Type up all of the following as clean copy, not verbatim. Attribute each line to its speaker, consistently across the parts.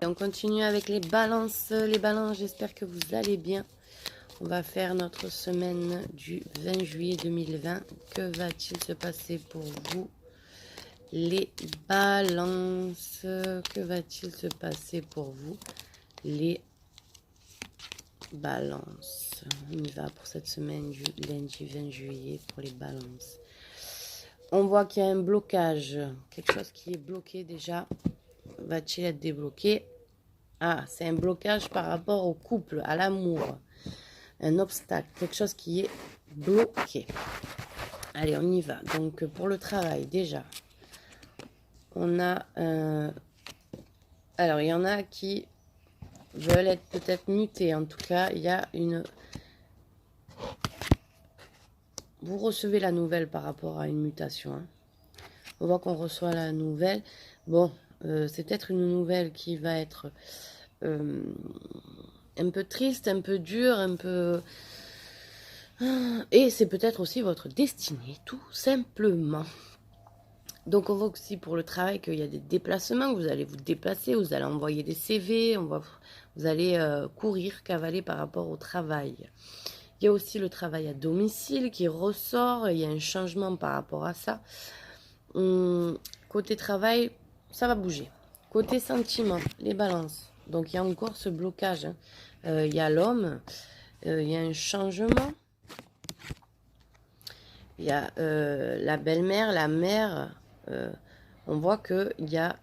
Speaker 1: On continue avec les balances. Les balances, j'espère que vous allez bien. On va faire notre semaine du 20 juillet 2020. Que va-t-il se passer pour vous, les balances? Que va-t-il se passer pour vous, les balances? On y va pour cette semaine du lundi 20 juillet pour les balances. On voit qu'il y a un blocage, quelque chose qui est bloqué déjà. Va-t-il être débloqué? Ah, c'est un blocage par rapport au couple, à l'amour. Un obstacle, quelque chose qui est bloqué. Allez, on y va. Donc, pour le travail, déjà, on a... alors, il y en a qui veulent être peut-être mutés. En tout cas, il y a une... Vous recevez la nouvelle par rapport à une mutation. Hein. On voit qu'on reçoit la nouvelle. Bon, c'est peut-être une nouvelle qui va être un peu triste, un peu dure, un peu... Et c'est peut-être aussi votre destinée, tout simplement. Donc on voit aussi pour le travail qu'il y a des déplacements, que vous allez vous déplacer, vous allez envoyer des CV, vous allez courir, cavaler par rapport au travail. Il y a aussi le travail à domicile qui ressort, il y a un changement par rapport à ça. Côté travail, ça va bouger. Côté sentiment, les balances. Donc il y a encore ce blocage. Hein. Il y a l'homme, il y a un changement. Il y a la belle-mère, la mère. On voit qu'il y a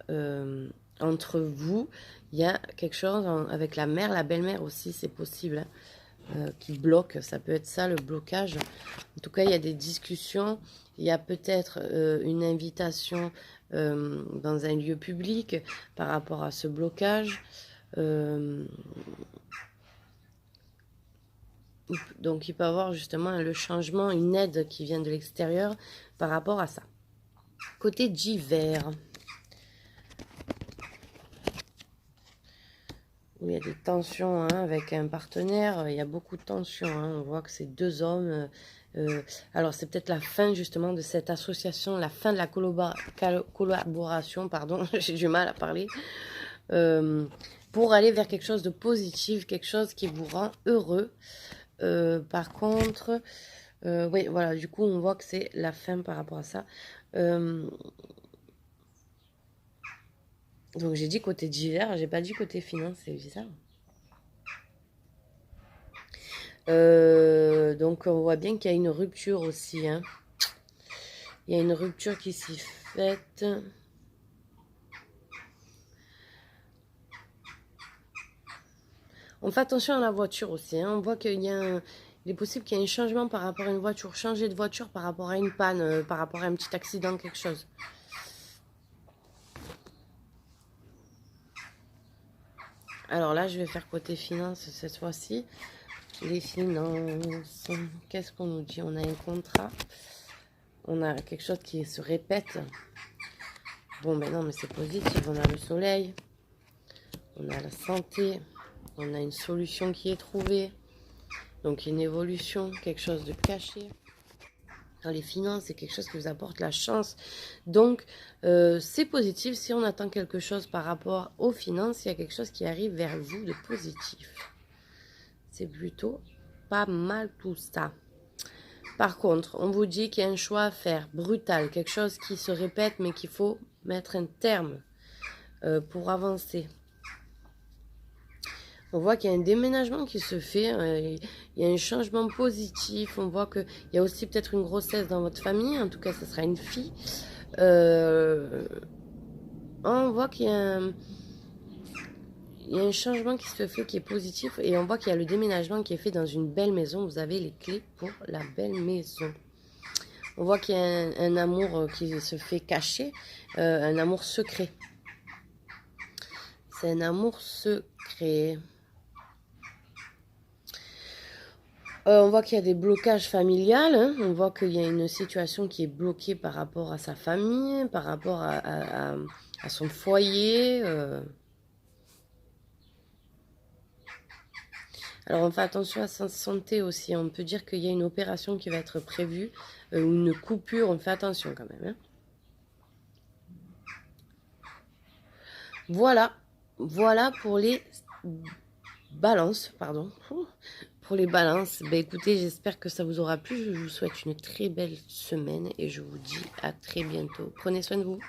Speaker 1: entre vous, il y a quelque chose avec la mère, la belle-mère aussi, c'est possible, hein, qui bloque. Ça peut être ça le blocage. En tout cas, il y a des discussions. Il y a peut-être une invitation dans un lieu public par rapport à ce blocage. Donc, il peut y avoir justement le changement, une aide qui vient de l'extérieur par rapport à ça. Côté divers, où il y a des tensions hein, avec un partenaire, il y a beaucoup de tensions. Hein. On voit que c'est deux hommes. Alors, c'est peut-être la fin justement de cette association, la fin de la collaboration, pardon, j'ai du mal à parler, pour aller vers quelque chose de positif, quelque chose qui vous rend heureux. Par contre, oui, voilà, du coup, on voit que c'est la fin par rapport à ça. Donc, j'ai dit côté divers, j'ai pas dit côté finance, c'est bizarre. Donc, on voit bien qu'il y a une rupture aussi. Hein. Il y a une rupture qui s'y fait. On fait attention à la voiture aussi. Hein. On voit qu'il y a il est possible qu'il y ait un changement par rapport à une voiture. Changer de voiture par rapport à une panne, par rapport à un petit accident, quelque chose. Alors là, je vais faire côté finance cette fois-ci. Les finances. Qu'est-ce qu'on nous dit? On a un contrat. On a quelque chose qui se répète. Bon, ben non, mais c'est positif. On a le soleil. On a la santé. On a une solution qui est trouvée. Donc, une évolution, quelque chose de caché. Dans les finances, c'est quelque chose qui vous apporte la chance. Donc, c'est positif. Si on attend quelque chose par rapport aux finances, il y a quelque chose qui arrive vers vous de positif. C'est plutôt pas mal tout ça. Par contre, on vous dit qu'il y a un choix à faire, brutal, quelque chose qui se répète, mais qu'il faut mettre un terme pour avancer. On voit qu'il y a un déménagement qui se fait, il y a un changement positif, on voit qu'il y a aussi peut-être une grossesse dans votre famille, en tout cas ce sera une fille. On voit qu'il y a un changement qui se fait qui est positif et on voit qu'il y a le déménagement qui est fait dans une belle maison. Vous avez les clés pour la belle maison. On voit qu'il y a un amour qui se fait cacher, un amour secret. C'est un amour secret. On voit qu'il y a des blocages familiales. Hein. On voit qu'il y a une situation qui est bloquée par rapport à sa famille, par rapport à son foyer. Alors, on fait attention à sa santé aussi. On peut dire qu'il y a une opération qui va être prévue, ou une coupure. On fait attention quand même. Hein. Voilà. Voilà pour les balances, pardon. Pour les balances, ben écoutez, j'espère que ça vous aura plu. Je vous souhaite une très belle semaine et je vous dis à très bientôt. Prenez soin de vous.